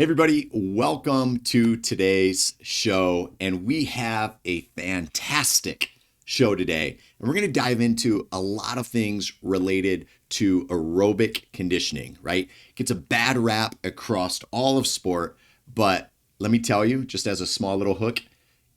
Hey everybody, welcome to today's show. And we have a fantastic show today. And we're going to dive into a lot of things related to aerobic conditioning, right? It gets a bad rap across all of sport, but let me tell you, just as a small little hook,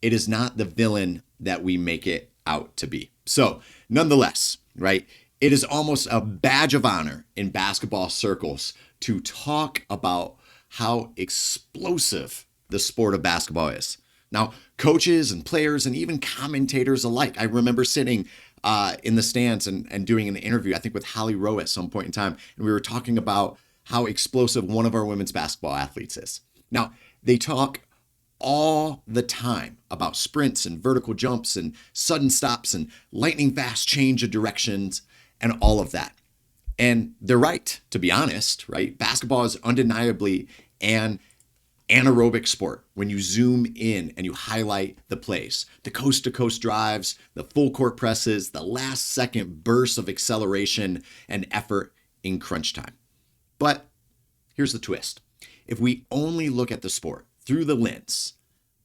it is not the villain that we make it out to be. So, nonetheless, right? It is almost a badge of honor in basketball circles to talk about how explosive the sport of basketball is. Now, coaches and players and even commentators alike, I remember sitting in the stands and doing an interview, I think with Holly Rowe at some point in time, and we were talking about how explosive one of our women's basketball athletes is. Now, they talk all the time about sprints and vertical jumps and sudden stops and lightning fast change of directions and all of that. And they're right, to be honest, right? Basketball is undeniably an anaerobic sport when you zoom in and you highlight the plays, the coast to coast drives, the full court presses, the last second bursts of acceleration and effort in crunch time. But here's the twist. If we only look at the sport through the lens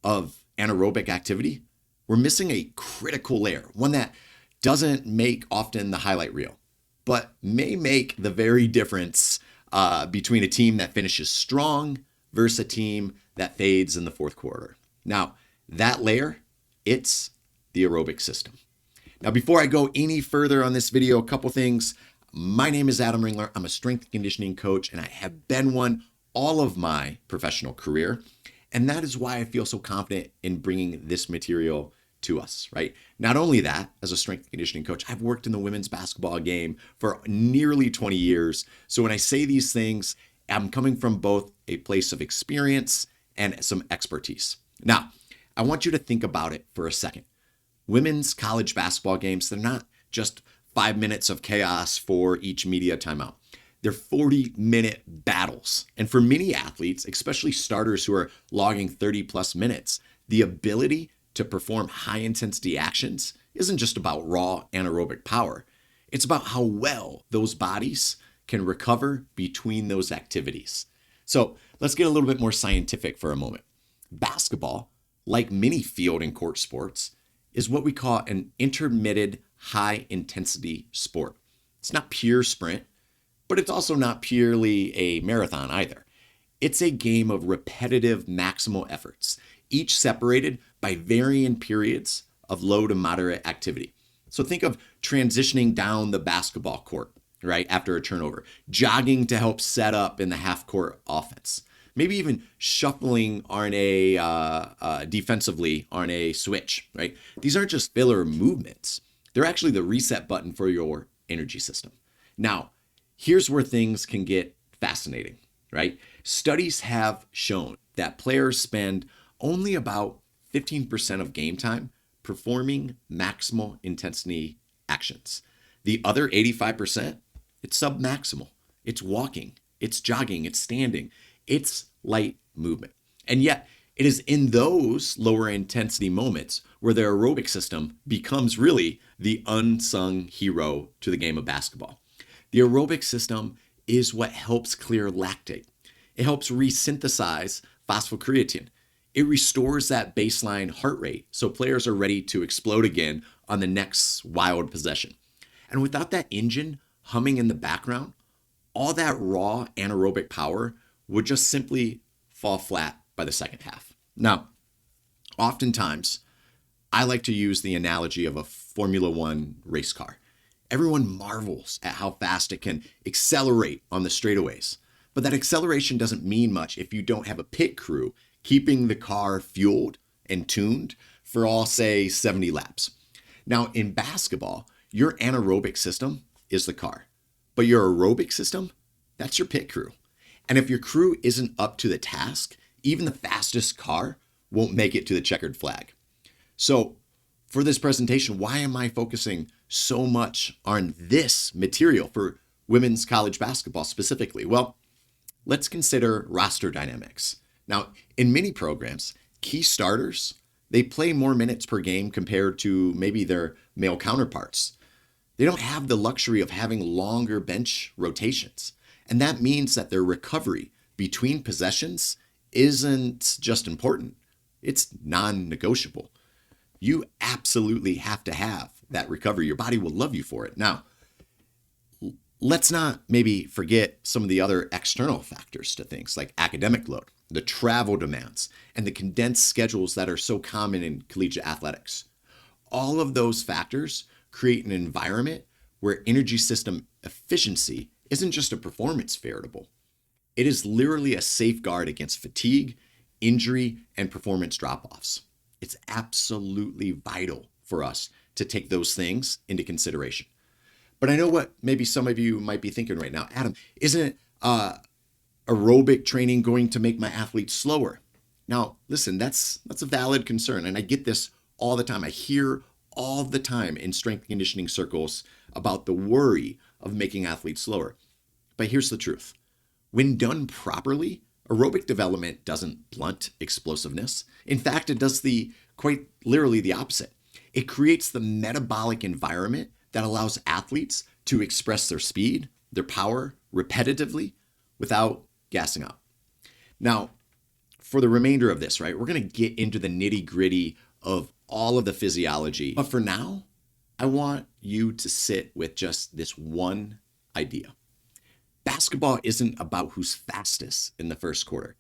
of anaerobic activity, we're missing a critical layer, one that doesn't make often the highlight reel, but may make the very difference between a team that finishes strong versus a team that fades in the fourth quarter. Now, that layer, it's the aerobic system. Now, before I go any further on this video, a couple things. My name is Adam Ringler. I'm a strength and conditioning coach, and I have been one all of my professional career. And that is why I feel so confident in bringing this material to us, right? Not only that, as a strength and conditioning coach, I've worked in the women's basketball game for nearly 20 years. So when I say these things, I'm coming from both a place of experience and some expertise. Now, I want you to think about it for a second. Women's college basketball games, they're not just 5 minutes of chaos for each media timeout. They're 40-minute battles. And for many athletes, especially starters who are logging 30 plus minutes, the ability to perform high intensity actions isn't just about raw anaerobic power. It's about how well those bodies can recover between those activities. So let's get a little bit more scientific for a moment. Basketball, like many field and court sports, is what we call an intermittent high intensity sport. It's not pure sprint, but it's also not purely a marathon either. It's a game of repetitive maximal efforts, each separated by varying periods of low to moderate activity. So think of transitioning down the basketball court, right, after a turnover, jogging to help set up in the half court offense, maybe even shuffling defensively on a switch, right? These aren't just filler movements. They're actually the reset button for your energy system. Now, here's where things can get fascinating, right? Studies have shown that players spend only about 15% of game time performing maximal intensity actions. The other 85%, it's submaximal. It's walking, it's jogging, it's standing, it's light movement. And yet, it is in those lower intensity moments where the aerobic system becomes really the unsung hero to the game of basketball. The aerobic system is what helps clear lactate. It helps resynthesize phosphocreatine. It restores that baseline heart rate so players are ready to explode again on the next wild possession. And without that engine humming in the background, all that raw anaerobic power would just simply fall flat by the second half. Now, oftentimes, I like to use the analogy of a Formula One race car. Everyone marvels at how fast it can accelerate on the straightaways. But that acceleration doesn't mean much if you don't have a pit crew keeping the car fueled and tuned for all, say, 70 laps. Now, in basketball, your anaerobic system is the car, but your aerobic system, that's your pit crew. And if your crew isn't up to the task, even the fastest car won't make it to the checkered flag. So for this presentation, why am I focusing so much on this material for women's college basketball specifically? Well, let's consider roster dynamics. Now, in many programs, key starters, they play more minutes per game compared to maybe their male counterparts. They don't have the luxury of having longer bench rotations. And that means that their recovery between possessions isn't just important, it's non-negotiable. You absolutely have to have that recovery. Your body will love you for it. Now, let's not maybe forget some of the other external factors to things like academic load, the travel demands, and the condensed schedules that are so common in collegiate athletics. All of those factors create an environment where energy system efficiency isn't just a performance variable. It is literally a safeguard against fatigue, injury, and performance drop-offs. It's absolutely vital for us to take those things into consideration. But I know what maybe some of you might be thinking right now. Adam, isn't aerobic training going to make my athletes slower? Now, listen, that's a valid concern, and I get this all the time. I hear all the time in strength conditioning circles about the worry of making athletes slower. But here's the truth. When done properly, aerobic development doesn't blunt explosiveness. In fact, it does quite literally the opposite. It creates the metabolic environment that allows athletes to express their speed, their power repetitively without gassing out. Now, for the remainder of this, right, we're going to get into the nitty-gritty of all of the physiology. But for now, I want you to sit with just this one idea. Basketball isn't about who's fastest in the first quarter.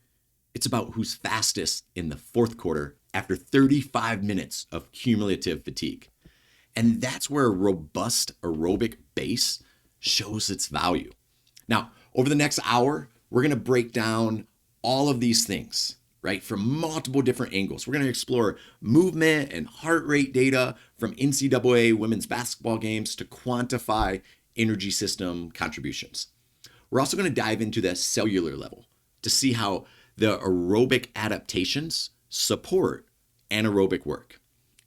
It's about who's fastest in the fourth quarter after 35 minutes of cumulative fatigue. And that's where a robust aerobic base shows its value. Now, over the next hour, we're going to break down all of these things, right, from multiple different angles. We're going to explore movement and heart rate data from NCAA women's basketball games to quantify energy system contributions. We're also going to dive into the cellular level to see how the aerobic adaptations support anaerobic work.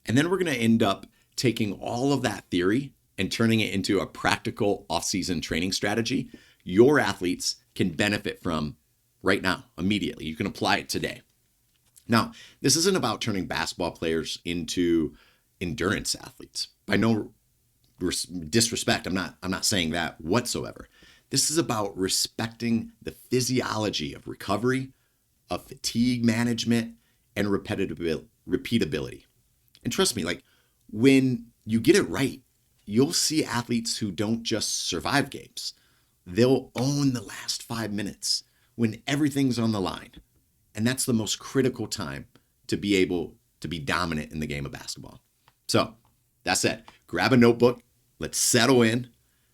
And then we're going to end up taking all of that theory and turning it into a practical off-season training strategy your athletes can benefit from right now, immediately. You can apply it today. Now, this isn't about turning basketball players into endurance athletes. By no disrespect, I'm not saying that whatsoever. This is about respecting the physiology of recovery, of fatigue management, and repeatability. And trust me, like when you get it right, you'll see athletes who don't just survive games. They'll own the last 5 minutes when everything's on the line. And that's the most critical time to be able to be dominant in the game of basketball. So that's it. Grab a notebook. Let's settle in.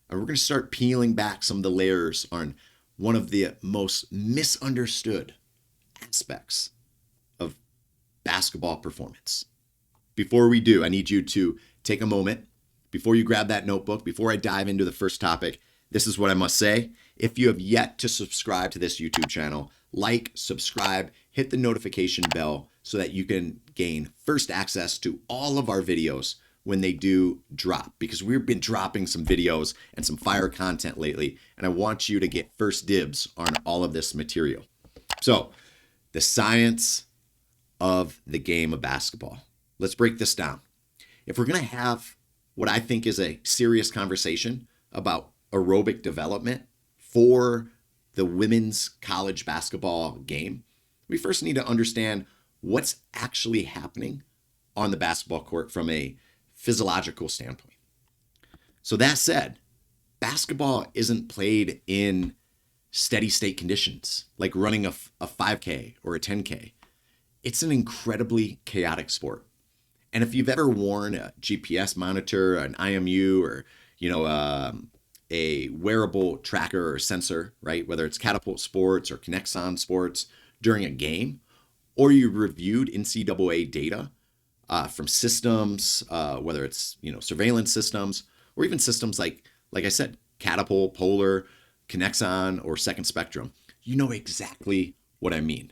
And we're going to start peeling back some of the layers on one of the most misunderstood aspects of basketball performance. Before we do, I need you to take a moment. Before you grab that notebook, before I dive into the first topic, this is what I must say. If you have yet to subscribe to this YouTube channel, like, subscribe, hit the notification bell so that you can gain first access to all of our videos when they do drop, because we've been dropping some videos and some fire content lately, and I want you to get first dibs on all of this material. So, the science of the game of basketball. Let's break this down. If we're going to have what I think is a serious conversation about aerobic development for the women's college basketball game, we first need to understand what's actually happening on the basketball court from a physiological standpoint. So that said, basketball isn't played in steady state conditions like running a 5K or a 10K. It's an incredibly chaotic sport. And if you've ever worn a GPS monitor, an IMU, or a wearable tracker or sensor, right, whether it's Catapult Sports or Kinexon Sports during a game, or you reviewed NCAA data from systems, whether it's surveillance systems or even systems like I said, Catapult, Polar, Kinexon, or Second Spectrum, you know exactly what I mean.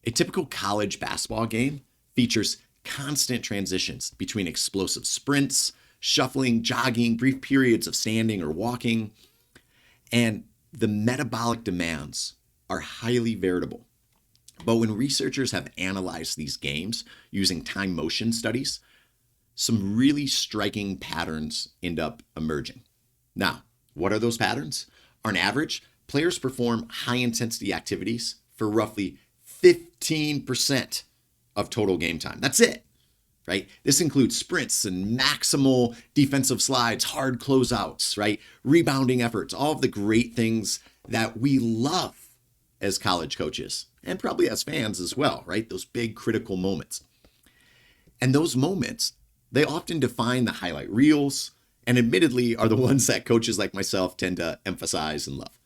A typical college basketball game features constant transitions between explosive sprints, shuffling, jogging, brief periods of standing or walking, and the metabolic demands are highly variable. But when researchers have analyzed these games using time motion studies, some really striking patterns end up emerging. Now, what are those patterns? On average, players perform high-intensity activities for roughly 15% of total game time. That's it, right? This includes sprints and maximal defensive slides, hard closeouts, right? Rebounding efforts, all of the great things that we love as college coaches and probably as fans as well, right? Those big critical moments. And those moments, they often define the highlight reels and admittedly are the ones that coaches like myself tend to emphasize and love.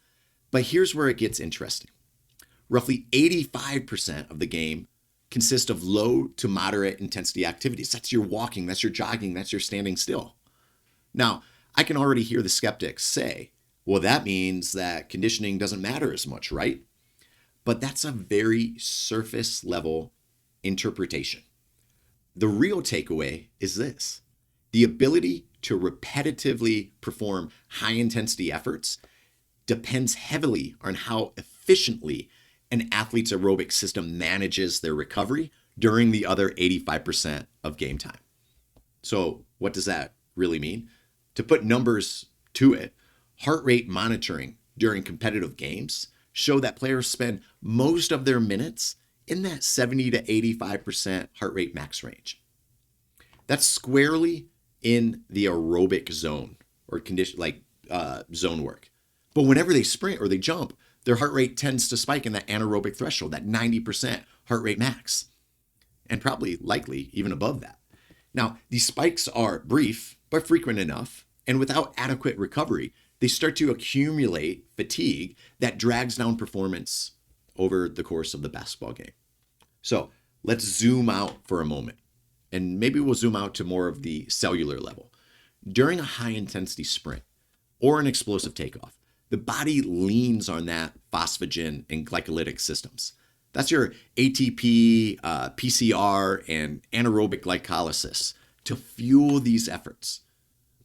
But here's where it gets interesting. Roughly 85% of the game consist of low to moderate intensity activities. That's your walking, that's your jogging, that's your standing still. Now, I can already hear the skeptics say, well, that means that conditioning doesn't matter as much, right? But that's a very surface level interpretation. The real takeaway is this: the ability to repetitively perform high intensity efforts depends heavily on how efficiently an athlete's aerobic system manages their recovery during the other 85% of game time. So what does that really mean? To put numbers to it, heart rate monitoring during competitive games show that players spend most of their minutes in that 70 to 85% heart rate max range. That's squarely in the aerobic zone or condition zone work. But whenever they sprint or they jump, their heart rate tends to spike in that anaerobic threshold, that 90% heart rate max, and probably likely even above that. Now, these spikes are brief, but frequent enough, and without adequate recovery, they start to accumulate fatigue that drags down performance over the course of the basketball game. So let's zoom out for a moment, and maybe we'll zoom out to more of the cellular level. During a high intensity sprint or an explosive takeoff, the body leans on that phosphagen and glycolytic systems. That's your ATP, PCR, and anaerobic glycolysis to fuel these efforts.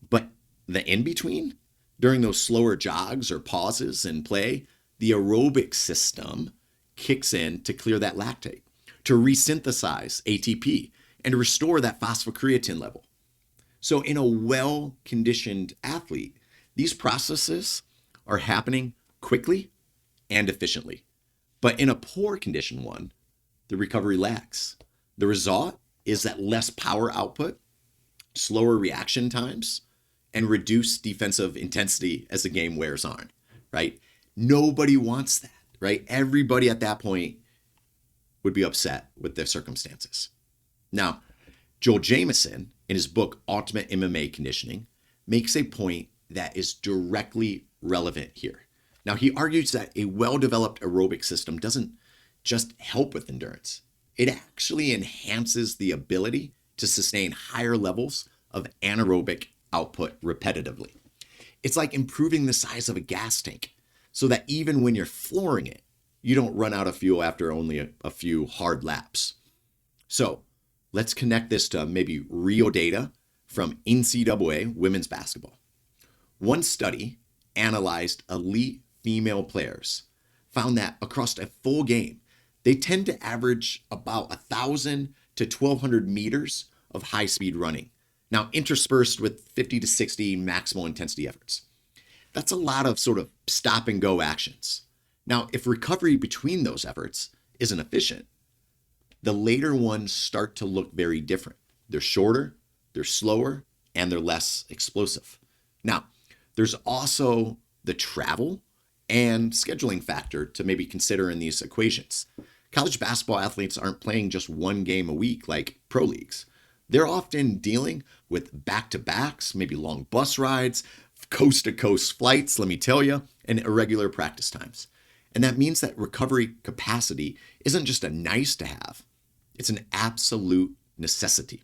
But the in-between, during those slower jogs or pauses in play, the aerobic system kicks in to clear that lactate, to resynthesize ATP, and to restore that phosphocreatine level. So in a well-conditioned athlete, these processes are happening quickly and efficiently. But in a poor conditioned one, the recovery lags. The result is that less power output, slower reaction times, and reduced defensive intensity as the game wears on, right? Nobody wants that, right? Everybody at that point would be upset with their circumstances. Now, Joel Jamieson, in his book, Ultimate MMA Conditioning, makes a point that is directly relevant here. Now, he argues that a well-developed aerobic system doesn't just help with endurance. It actually enhances the ability to sustain higher levels of anaerobic output repetitively. It's like improving the size of a gas tank so that even when you're flooring it, you don't run out of fuel after only a few hard laps. So let's connect this to maybe real data from NCAA women's basketball. One study analyzed elite female players, found that across a full game, they tend to average about 1,000 to 1,200 meters of high-speed running. Now, interspersed with 50 to 60 maximal intensity efforts. That's a lot of sort of stop and go actions. Now, if recovery between those efforts isn't efficient, the later ones start to look very different. They're shorter, they're slower, and they're less explosive. Now, there's also the travel and scheduling factor to maybe consider in these equations. College basketball athletes aren't playing just one game a week like pro leagues. They're often dealing with back-to-backs, maybe long bus rides, coast-to-coast flights, let me tell you, and irregular practice times. And that means that recovery capacity isn't just a nice to have, it's an absolute necessity.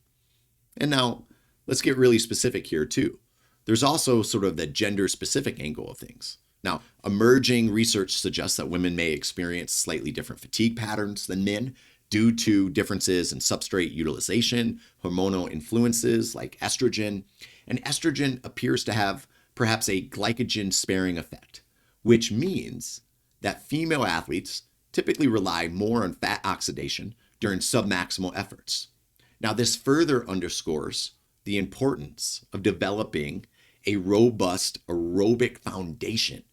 And now, let's get really specific here too. There's also sort of the gender-specific angle of things. Now, emerging research suggests that women may experience slightly different fatigue patterns than men due to differences in substrate utilization, hormonal influences like estrogen, and estrogen appears to have perhaps a glycogen-sparing effect, which means that female athletes typically rely more on fat oxidation during submaximal efforts. Now, this further underscores the importance of developing a robust aerobic foundation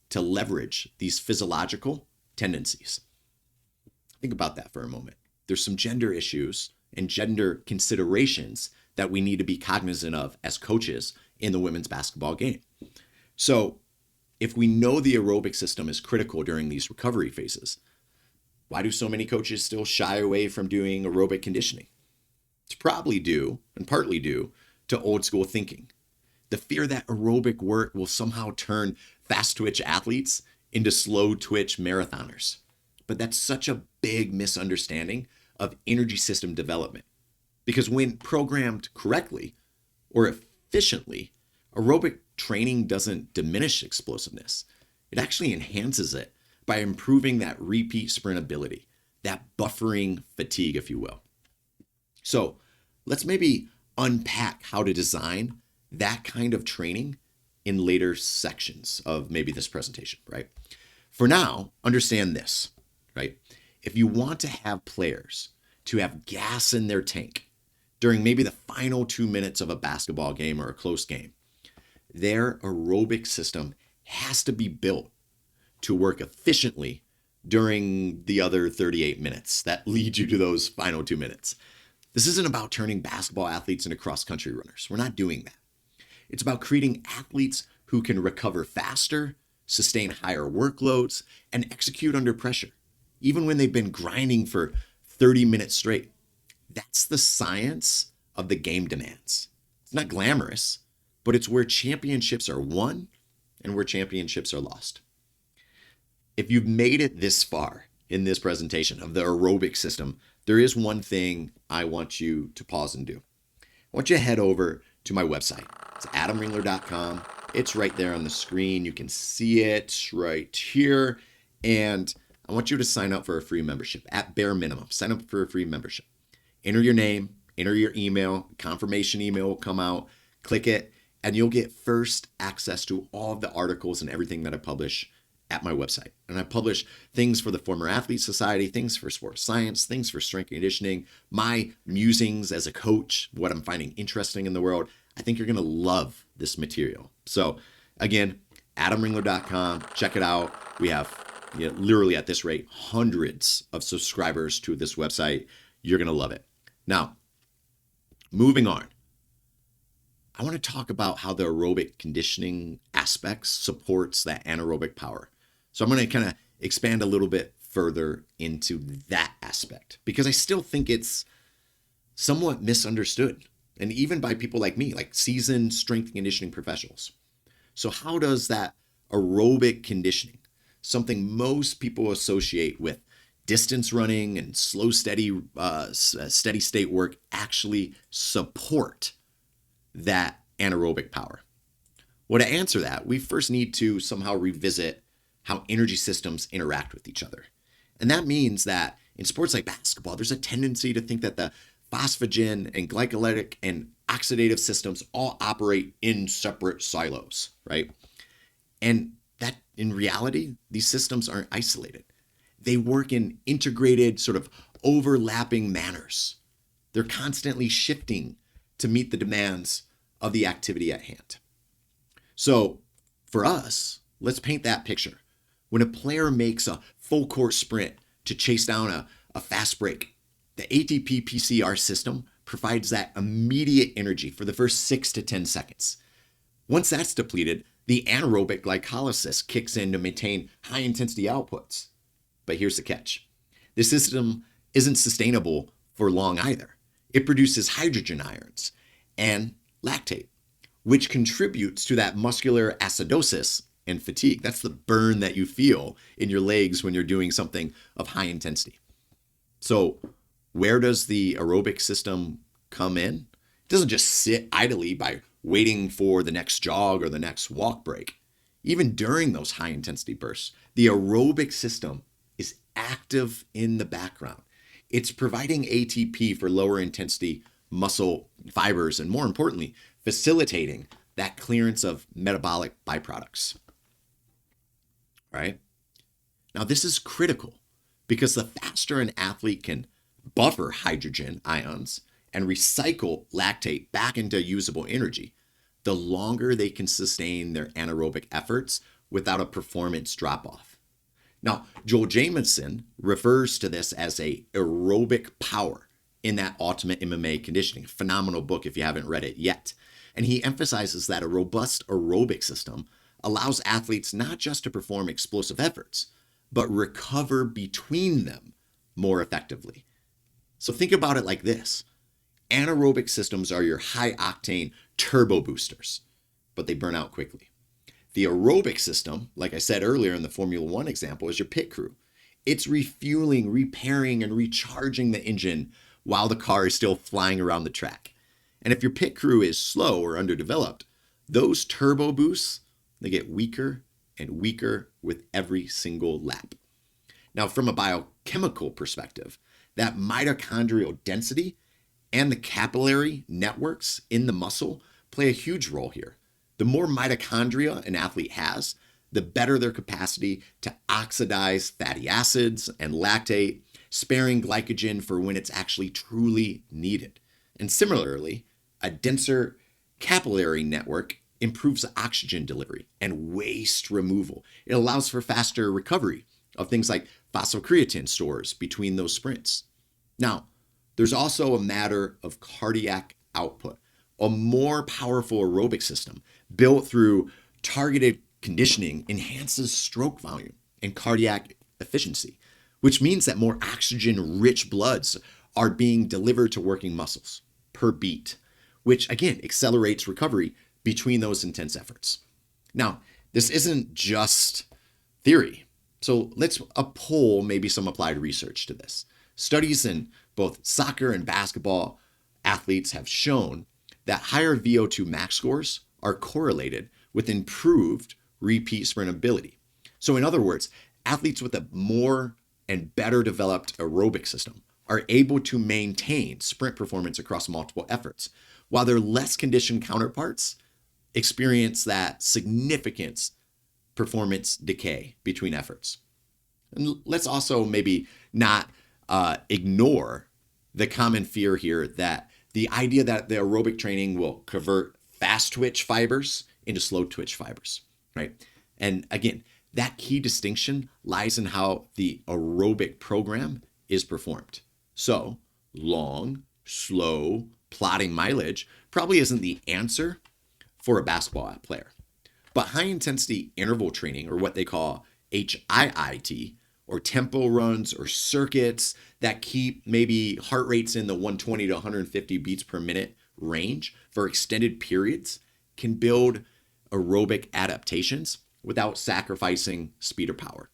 to leverage these physiological tendencies. Think about that for a moment. There's some gender issues and gender considerations that we need to be cognizant of as coaches in the women's basketball game. So, if we know the aerobic system is critical during these recovery phases, why do so many coaches still shy away from doing aerobic conditioning? It's probably due, and partly due, to old school thinking. The fear that aerobic work will somehow turn fast twitch athletes into slow twitch marathoners. But that's such a big misunderstanding of energy system development. Because when programmed correctly or efficiently, aerobic training doesn't diminish explosiveness. It actually enhances it by improving that repeat sprint ability, that buffering fatigue, if you will. So let's maybe unpack how to design that kind of training in later sections of maybe this presentation, right? For now, understand this, right? If you want to have players to have gas in their tank during maybe the final 2 minutes of a basketball game or a close game, their aerobic system has to be built to work efficiently during the other 38 minutes that lead you to those final 2 minutes. This isn't about turning basketball athletes into cross-country runners. We're not doing that. It's about creating athletes who can recover faster, sustain higher workloads, and execute under pressure, even when they've been grinding for 30 minutes straight. That's the science of the game demands. It's not glamorous, but it's where championships are won and where championships are lost. If you've made it this far in this presentation of the aerobic system, there is one thing I want you to pause and do. I want you to head over to my website. It's adamringler.com. It's right there on the screen. You can see it right here. And I want you to sign up for a free membership at bare minimum. Sign up for a free membership. Enter your name, enter your email, confirmation email will come out, click it, and you'll get first access to all of the articles and everything that I publish at my website. And I publish things for the Former Athlete Society, things for sports science, things for strength conditioning, my musings as a coach, what I'm finding interesting in the world. I think you're going to love this material. So again, adamringler.com, check it out. We have literally at this rate, hundreds of subscribers to this website. You're going to love it. Now, moving on. I want to talk about how the aerobic conditioning aspects supports that anaerobic power. So I'm going to kind of expand a little bit further into that aspect because I still think it's somewhat misunderstood, and even by people like me, like seasoned strength and conditioning professionals. So how does that aerobic conditioning, something most people associate with distance running and slow, steady state work, actually support that anaerobic power? Well, to answer that, we first need to somehow revisit how energy systems interact with each other. And that means that in sports like basketball, there's a tendency to think that the phosphagen and glycolytic and oxidative systems all operate in separate silos, right? And that in reality, these systems aren't isolated. They work in integrated, sort of overlapping manners. They're constantly shifting to meet the demands of the activity at hand. So for us, let's paint that picture. When a player makes a full court sprint to chase down a fast break, the ATP PCR system provides that immediate energy for the first 6 to 10 seconds. Once that's depleted, the anaerobic glycolysis kicks in to maintain high intensity outputs. But here's the catch. This system isn't sustainable for long either. It produces hydrogen ions and lactate, which contributes to that muscular acidosis and fatigue. That's the burn that you feel in your legs when you're doing something of high intensity. So where does the aerobic system come in? It doesn't just sit idly by waiting for the next jog or the next walk break. Even during those high intensity bursts, the aerobic system is active in the background. It's providing ATP for lower intensity muscle fibers and, more importantly, facilitating that clearance of metabolic byproducts. Right? Now, this is critical because the faster an athlete can buffer hydrogen ions and recycle lactate back into usable energy, the longer they can sustain their anaerobic efforts without a performance drop-off. Now, Joel Jamieson refers to this as a aerobic power in that Ultimate MMA Conditioning. Phenomenal book if you haven't read it yet. And he emphasizes that a robust aerobic system allows athletes not just to perform explosive efforts, but recover between them more effectively. So think about it like this. Anaerobic systems are your high octane turbo boosters, but they burn out quickly. The aerobic system, like I said earlier in the Formula One example, is your pit crew. It's refueling, repairing, and recharging the engine while the car is still flying around the track. And if your pit crew is slow or underdeveloped, those turbo boosts, they get weaker and weaker with every single lap. Now, from a biochemical perspective, that mitochondrial density and the capillary networks in the muscle play a huge role here. The more mitochondria an athlete has, the better their capacity to oxidize fatty acids and lactate, sparing glycogen for when it's actually truly needed. And similarly, a denser capillary network improves oxygen delivery and waste removal. It allows for faster recovery of things like phosphocreatine stores between those sprints. Now, there's also a matter of cardiac output. A more powerful aerobic system built through targeted conditioning enhances stroke volume and cardiac efficiency, which means that more oxygen-rich bloods are being delivered to working muscles per beat, which again accelerates recovery between those intense efforts. Now, this isn't just theory. So let's pull maybe some applied research to this. Studies in both soccer and basketball athletes have shown that higher VO2 max scores are correlated with improved repeat sprint ability. So in other words, athletes with a more and better developed aerobic system are able to maintain sprint performance across multiple efforts, while their less conditioned counterparts experience that significant performance decay between efforts. And let's also maybe not ignore the common fear here that the idea that the aerobic training will convert fast twitch fibers into slow twitch fibers, right? And again, that key distinction lies in how the aerobic program is performed. So long, slow, plodding mileage probably isn't the answer for a basketball player. But high intensity interval training, or what they call HIIT, or tempo runs or circuits that keep maybe heart rates in the 120 to 150 beats per minute range for extended periods, can build aerobic adaptations without sacrificing speed or power.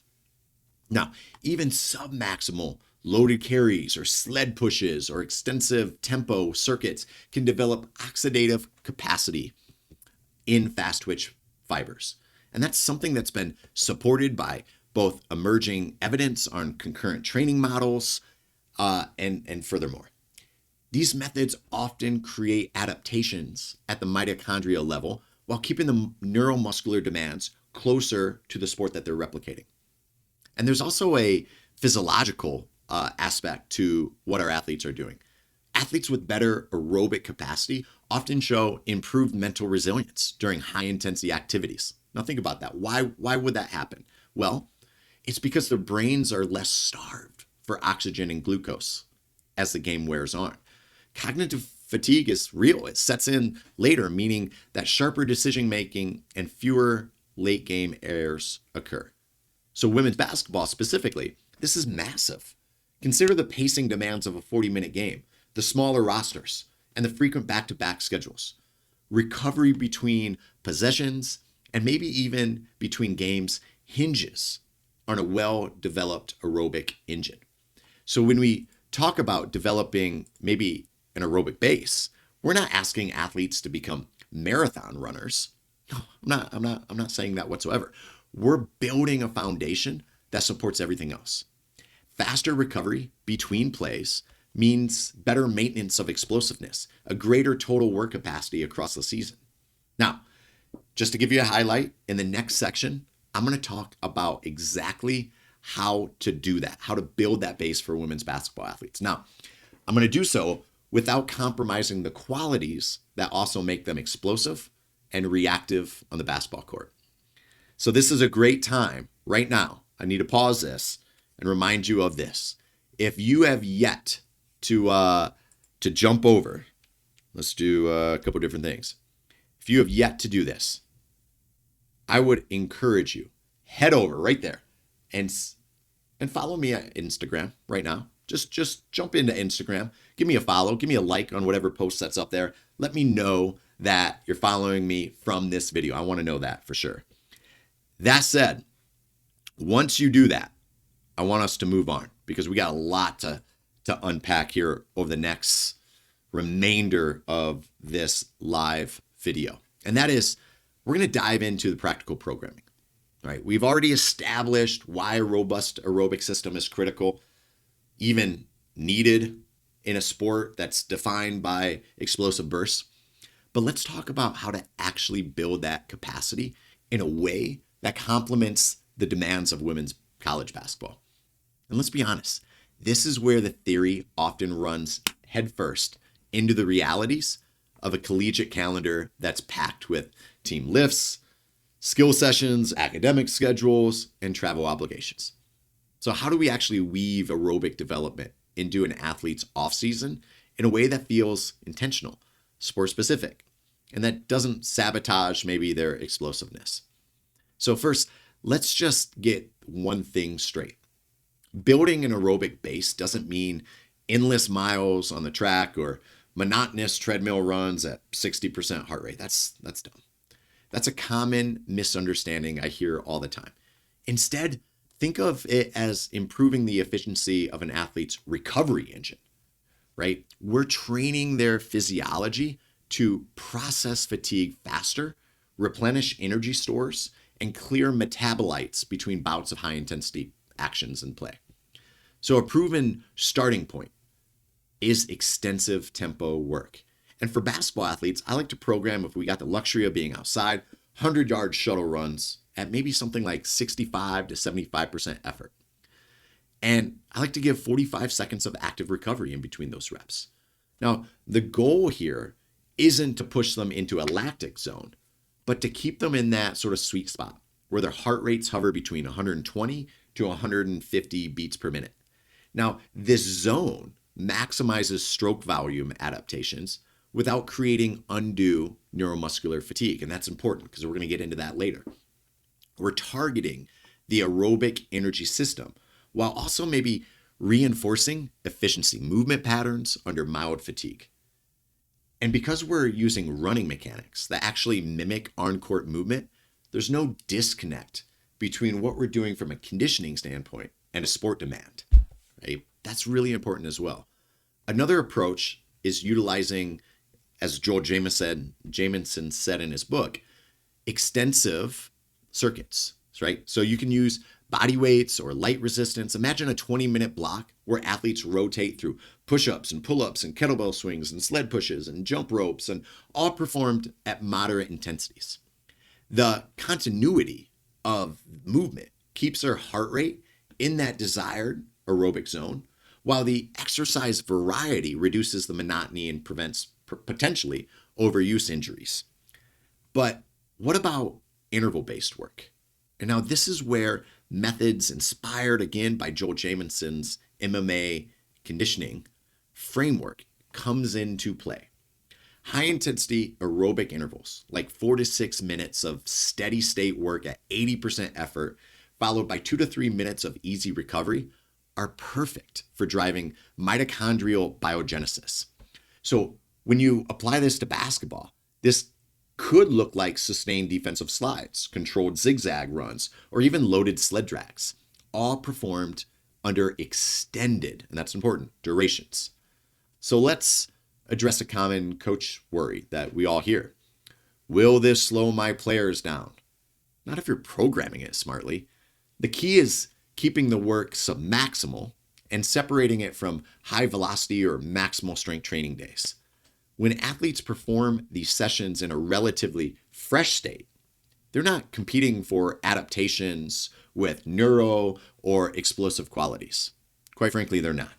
Now, even submaximal loaded carries or sled pushes or extensive tempo circuits can develop oxidative capacity in fast twitch fibers. And that's something that's been supported by both emerging evidence on concurrent training models and furthermore. These methods often create adaptations at the mitochondrial level while keeping the neuromuscular demands closer to the sport that they're replicating. And there's also a physiological aspect to what our athletes are doing. Athletes with better aerobic capacity often show improved mental resilience during high intensity activities. Now think about that. Why would that happen? Well, it's because their brains are less starved for oxygen and glucose as the game wears on. Cognitive fatigue is real. It sets in later, meaning that sharper decision making and fewer late game errors occur. So women's basketball specifically, this is massive. Consider the pacing demands of a 40-minute game, the smaller rosters, and the frequent back-to-back schedules. Recovery between possessions and maybe even between games hinges on a well-developed aerobic engine. So when we talk about developing maybe an aerobic base, we're not asking athletes to become marathon runners. No, I'm not saying that whatsoever. We're building a foundation that supports everything else. Faster recovery between plays means better maintenance of explosiveness, a greater total work capacity across the season. Now, just to give you a highlight, in the next section, I'm going to talk about exactly how to do that, how to build that base for women's basketball athletes. Now, I'm going to do so without compromising the qualities that also make them explosive and reactive on the basketball court. So this is a great time right now I need to pause this and remind you of this. If you have yet to jump over, let's do a couple different things. If you have yet to do this, I would encourage you, head over right there and follow me on Instagram right now. Just jump into Instagram, give me a follow, give me a like on whatever post that's up there. Let me know that you're following me from this video. I want to know that for sure. That said, once you do that, I want us to move on because we got a lot to unpack here over the next remainder of this live video. And that is, we're going to dive into the practical programming. All right, we've already established why a robust aerobic system is critical, even needed in a sport that's defined by explosive bursts. But let's talk about how to actually build that capacity in a way that complements the demands of women's college basketball. And let's be honest, this is where the theory often runs headfirst into the realities of a collegiate calendar that's packed with team lifts, skill sessions, academic schedules, and travel obligations. So how do we actually weave aerobic development into an athlete's off-season in a way that feels intentional, sport-specific, and that doesn't sabotage maybe their explosiveness? So first, let's just get one thing straight. Building an aerobic base doesn't mean endless miles on the track or monotonous treadmill runs at 60% heart rate. That's dumb. That's a common misunderstanding I hear all the time. Instead, think of it as improving the efficiency of an athlete's recovery engine, right? We're training their physiology to process fatigue faster, replenish energy stores, and clear metabolites between bouts of high intensity actions and play. So a proven starting point is extensive tempo work. And for basketball athletes, I like to program, if we got the luxury of being outside, 100-yard shuttle runs at maybe something like 65 to 75% effort. And I like to give 45 seconds of active recovery in between those reps. Now, the goal here isn't to push them into a lactic zone, but to keep them in that sort of sweet spot where their heart rates hover between 120 to 150 beats per minute. Now, this zone maximizes stroke volume adaptations without creating undue neuromuscular fatigue. And that's important because we're going to get into that later. We're targeting the aerobic energy system while also maybe reinforcing efficiency movement patterns under mild fatigue. And because we're using running mechanics that actually mimic on-court movement, there's no disconnect between what we're doing from a conditioning standpoint and a sport demand. Right? That's really important as well. Another approach is utilizing, as Joel Jamieson said in his book, extensive circuits, right? So you can use body weights or light resistance. Imagine a 20-minute block where athletes rotate through push-ups and pull-ups and kettlebell swings and sled pushes and jump ropes, and all performed at moderate intensities. The continuity of movement keeps their heart rate in that desired aerobic zone, while the exercise variety reduces the monotony and prevents potentially overuse injuries. But what about interval-based work? And now this is where methods inspired again by Joel Jamieson's MMA conditioning framework comes into play. High-intensity aerobic intervals, like 4 to 6 minutes of steady state work at 80% effort, followed by 2 to 3 minutes of easy recovery, are perfect for driving mitochondrial biogenesis. So when you apply this to basketball, this could look like sustained defensive slides, controlled zigzag runs, or even loaded sled drags, all performed under extended, and that's important, durations. So let's address a common coach worry that we all hear. Will this slow my players down? Not if you're programming it smartly. The key is keeping the work submaximal and separating it from high velocity or maximal strength training days. When athletes perform these sessions in a relatively fresh state, they're not competing for adaptations with neuro or explosive qualities. Quite frankly, they're not.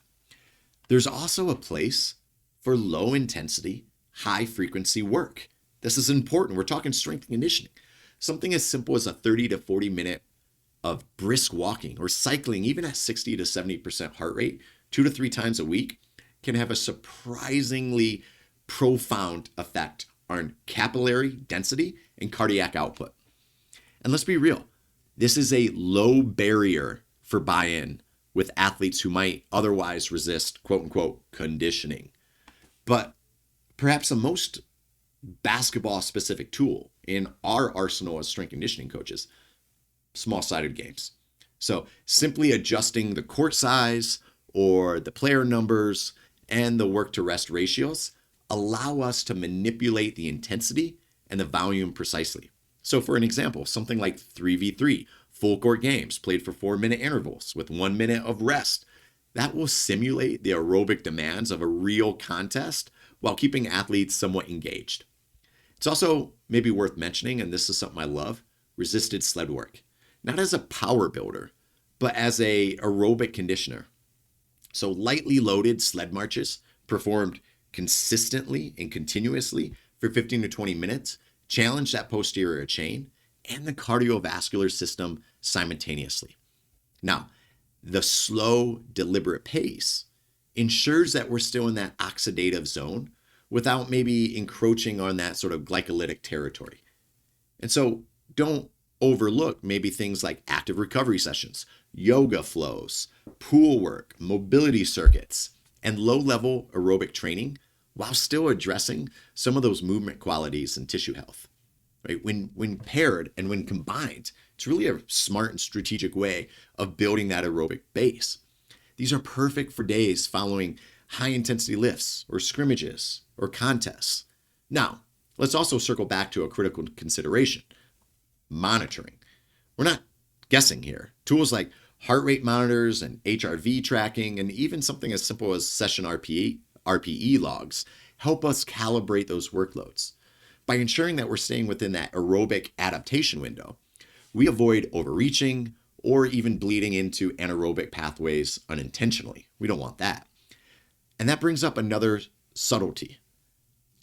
There's also a place for low intensity, high frequency work. This is important. We're talking strength and conditioning. Something as simple as a 30 to 40 minute of brisk walking or cycling, even at 60 to 70% heart rate, 2 to 3 times a week, can have a surprisingly profound effect on capillary density and cardiac output. And let's be real, this is a low barrier for buy-in with athletes who might otherwise resist quote unquote conditioning. But perhaps the most basketball specific tool in our arsenal as strength conditioning coaches, small-sided games. So simply adjusting the court size or the player numbers and the work to rest ratios allow us to manipulate the intensity and the volume precisely. So for an example, something like 3v3, full court games played for 4-minute intervals with 1 minute of rest, that will simulate the aerobic demands of a real contest while keeping athletes somewhat engaged. It's also maybe worth mentioning, and this is something I love, resisted sled work. Not as a power builder, but as a aerobic conditioner. So lightly loaded sled marches performed consistently and continuously for 15 to 20 minutes challenge that posterior chain and the cardiovascular system simultaneously. Now, the slow, deliberate pace ensures that we're still in that oxidative zone without maybe encroaching on that sort of glycolytic territory. And so don't overlook maybe things like active recovery sessions, yoga flows, pool work, mobility circuits, and low-level aerobic training while still addressing some of those movement qualities and tissue health. Right? When paired and when combined, it's really a smart and strategic way of building that aerobic base. These are perfect for days following high-intensity lifts or scrimmages or contests. Now, let's also circle back to a critical consideration, monitoring. We're not guessing here. Tools like heart rate monitors and HRV tracking, and even something as simple as session RPE logs help us calibrate those workloads. By ensuring that we're staying within that aerobic adaptation window, we avoid overreaching or even bleeding into anaerobic pathways unintentionally. We don't want that. And that brings up another subtlety,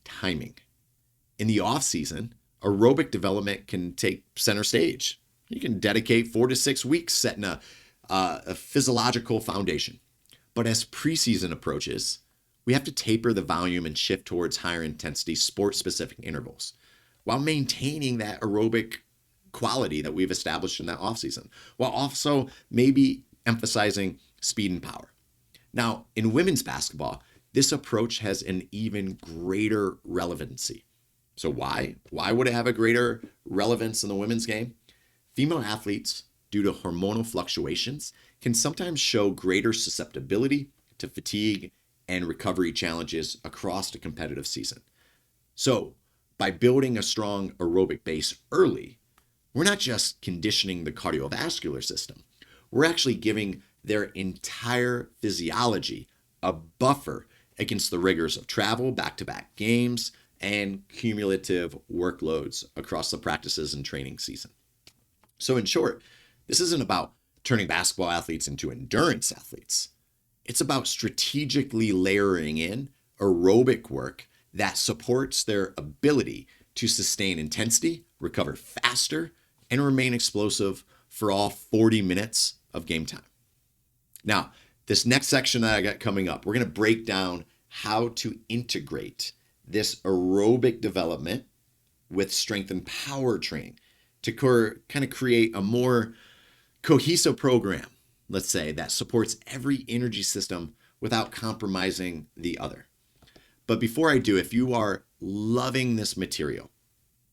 timing. In the off season, aerobic development can take center stage. You can dedicate 4 to 6 weeks setting a physiological foundation. But as preseason approaches, we have to taper the volume and shift towards higher intensity sport-specific intervals while maintaining that aerobic quality that we've established in that offseason, while also maybe emphasizing speed and power. Now, in women's basketball, this approach has an even greater relevancy. So why? Why would it have a greater relevance in the women's game? Female athletes, due to hormonal fluctuations, can sometimes show greater susceptibility to fatigue and recovery challenges across the competitive season. So, by building a strong aerobic base early, we're not just conditioning the cardiovascular system, we're actually giving their entire physiology a buffer against the rigors of travel, back-to-back games, and cumulative workloads across the practices and training season. So in short, this isn't about turning basketball athletes into endurance athletes. It's about strategically layering in aerobic work that supports their ability to sustain intensity, recover faster, and remain explosive for all 40 minutes of game time. Now, this next section that I got coming up, we're going to break down how to integrate this aerobic development with strength and power training to kind of create a more cohesive program, let's say, that supports every energy system without compromising the other. But before I do, if you are loving this material,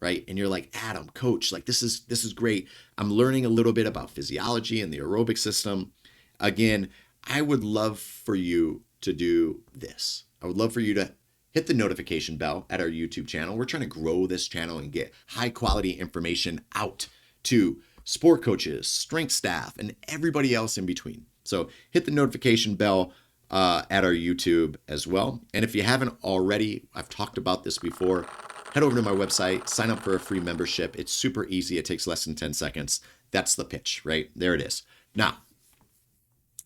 right, and you're like, Adam, coach, like this is great. I'm learning a little bit about physiology and the aerobic system. Again, I would love for you to do this. I would love for you to hit the notification bell at our YouTube channel. We're trying to grow this channel and get high quality information out to sport coaches, strength staff, and everybody else in between. So hit the notification bell at our YouTube as well. And if you haven't already, I've talked about this before, head over to my website, sign up for a free membership. It's super easy. It takes less than 10 seconds. That's the pitch, right? There it is. Now,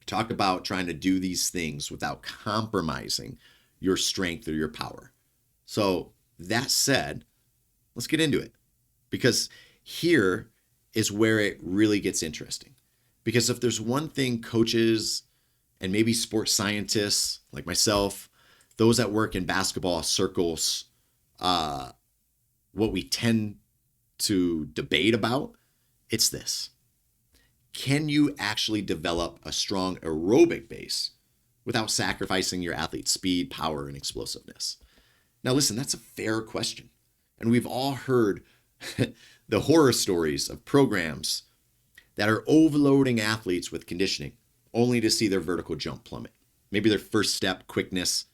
talk about trying to do these things without compromising your strength or your power. So that said, let's get into it. Because here is where it really gets interesting. Because if there's one thing coaches and maybe sports scientists like myself, those that work in basketball circles, what we tend to debate about, it's this. Can you actually develop a strong aerobic base without sacrificing your athlete's speed, power, and explosiveness? Now, listen, that's a fair question. And we've all heard the horror stories of programs that are overloading athletes with conditioning only to see their vertical jump plummet. Maybe their first step quickness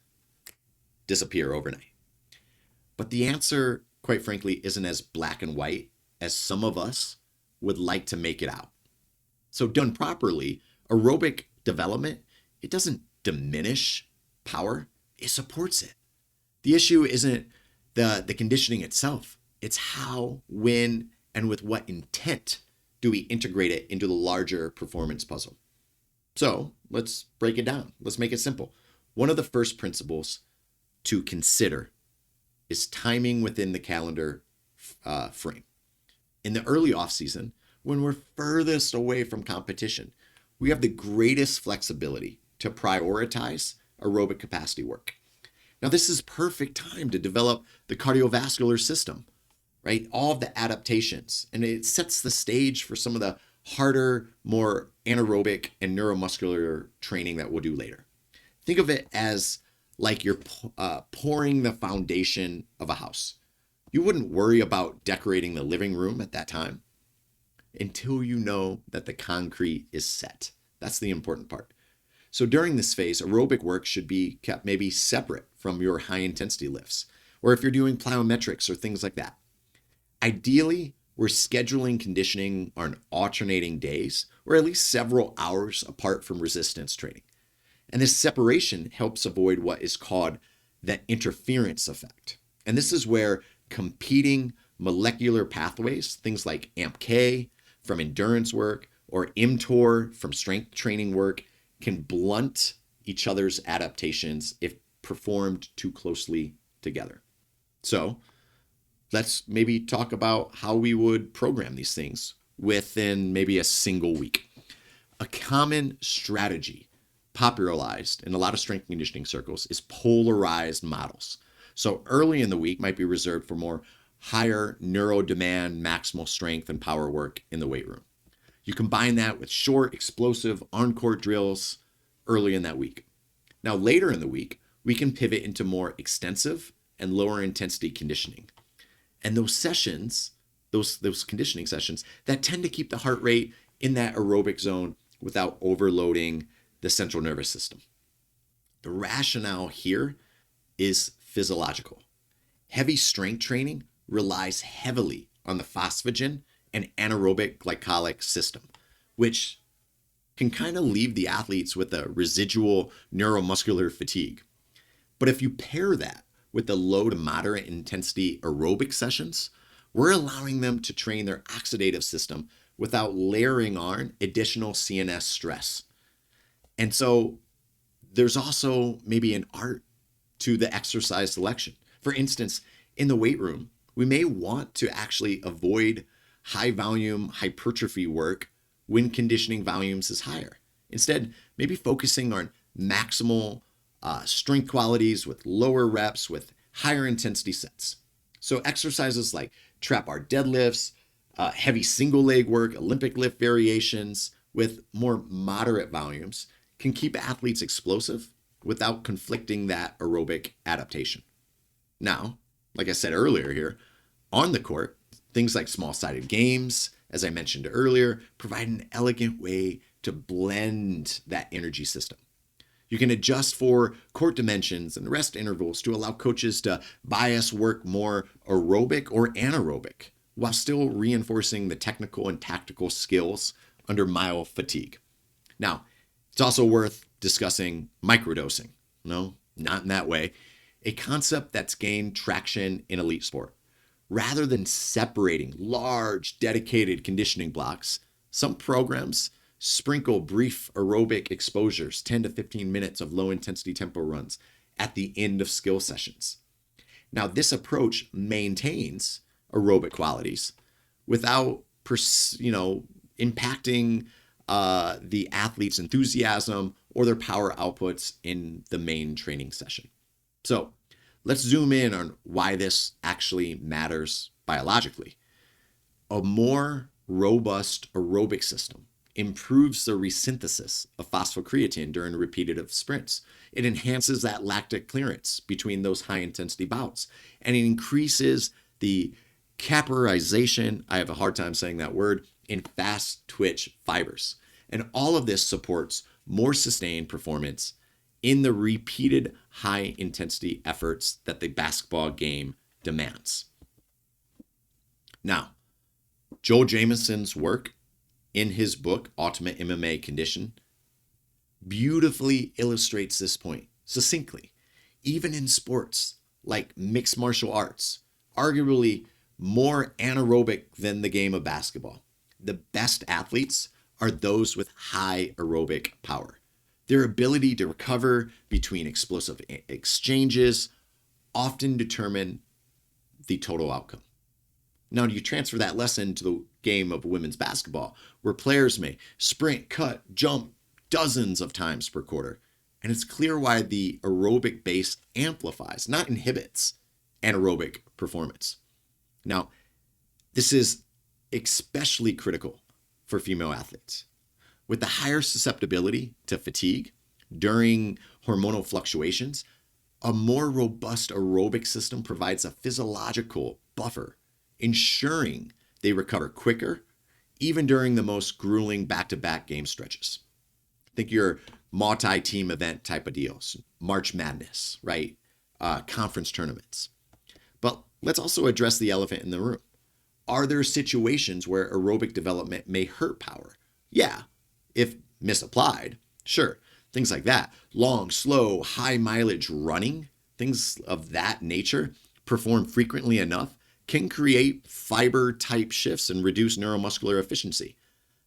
disappear overnight. But the answer, quite frankly, isn't as black and white as some of us would like to make it out. So done properly, aerobic development, it doesn't diminish power, it supports it. The issue isn't the conditioning itself. It's how, when, and with what intent do we integrate it into the larger performance puzzle. So let's break it down. Let's make it simple. One of the first principles to consider is timing within the calendar frame. In the early off season, when we're furthest away from competition, we have the greatest flexibility to prioritize aerobic capacity work. Now, this is perfect time to develop the cardiovascular system, right? All of the adaptations, and it sets the stage for some of the harder, more anaerobic and neuromuscular training that we'll do later. Think of it as like you're pouring the foundation of a house. You wouldn't worry about decorating the living room at that time until you know that the concrete is set. That's the important part. So during this phase, aerobic work should be kept maybe separate from your high intensity lifts, or if you're doing plyometrics or things like that. Ideally, we're scheduling conditioning on alternating days, or at least several hours apart from resistance training. And this separation helps avoid what is called the interference effect. And this is where competing molecular pathways, things like AMP-K from endurance work or mTOR from strength training work, can blunt each other's adaptations if performed too closely together. So let's maybe talk about how we would program these things within maybe a single week. A common strategy popularized in a lot of strength and conditioning circles is polarized models. So early in the week might be reserved for more higher neuro demand, maximal strength and power work in the weight room. You combine that with short, explosive on-court drills early in that week. Now, later in the week, we can pivot into more extensive and lower intensity conditioning. And those sessions, those conditioning sessions, that tend to keep the heart rate in that aerobic zone without overloading the central nervous system. The rationale here is physiological. Heavy strength training relies heavily on the phosphagen and anaerobic glycolytic system, which can kind of leave the athletes with a residual neuromuscular fatigue. But if you pair that with the low to moderate intensity aerobic sessions, we're allowing them to train their oxidative system without layering on additional CNS stress. And so there's also maybe an art to the exercise selection. For instance, in the weight room, we may want to actually avoid high volume hypertrophy work when conditioning volumes is higher. Instead, maybe focusing on maximal strength qualities with lower reps with higher intensity sets. So exercises like trap bar deadlifts, heavy single leg work, Olympic lift variations with more moderate volumes can keep athletes explosive without conflicting that aerobic adaptation. Now, like I said earlier here, on the court, things like small-sided games, as I mentioned earlier, provide an elegant way to blend that energy system. You can adjust for court dimensions and rest intervals to allow coaches to bias work more aerobic or anaerobic while still reinforcing the technical and tactical skills under mild fatigue. Now, it's also worth discussing microdosing. No, not in that way. A concept that's gained traction in elite sport. Rather than separating large, dedicated conditioning blocks, some programs sprinkle brief aerobic exposures, 10 to 15 minutes of low-intensity tempo runs at the end of skill sessions. Now, this approach maintains aerobic qualities without impacting the athlete's enthusiasm or their power outputs in the main training session. So let's zoom in on why this actually matters biologically. A more robust aerobic system improves the resynthesis of phosphocreatine during repetitive sprints. It enhances that lactic clearance between those high intensity bouts, and it increases the categorization, I have a hard time saying that word, in fast twitch fibers. And all of this supports more sustained performance in the repeated high intensity efforts that the basketball game demands. Now, Joel Jamieson's work in his book, Ultimate MMA Condition, beautifully illustrates this point succinctly. Even in sports like mixed martial arts, arguably more anaerobic than the game of basketball, the best athletes are those with high aerobic power. Their ability to recover between explosive exchanges often determine the total outcome. Now, you transfer that lesson to the game of women's basketball, where players may sprint, cut, jump dozens of times per quarter. And it's clear why the aerobic base amplifies, not inhibits, anaerobic performance. Now, this is especially critical for female athletes. With the higher susceptibility to fatigue during hormonal fluctuations, a more robust aerobic system provides a physiological buffer, ensuring they recover quicker, even during the most grueling back-to-back game stretches. Think your multi-team event type of deals, March Madness, right? Conference tournaments. But let's also address the elephant in the room. Are there situations where aerobic development may hurt power? Yeah, if misapplied, sure. Things like that. Long, slow, high mileage running, things of that nature, performed frequently enough, can create fiber type shifts and reduce neuromuscular efficiency.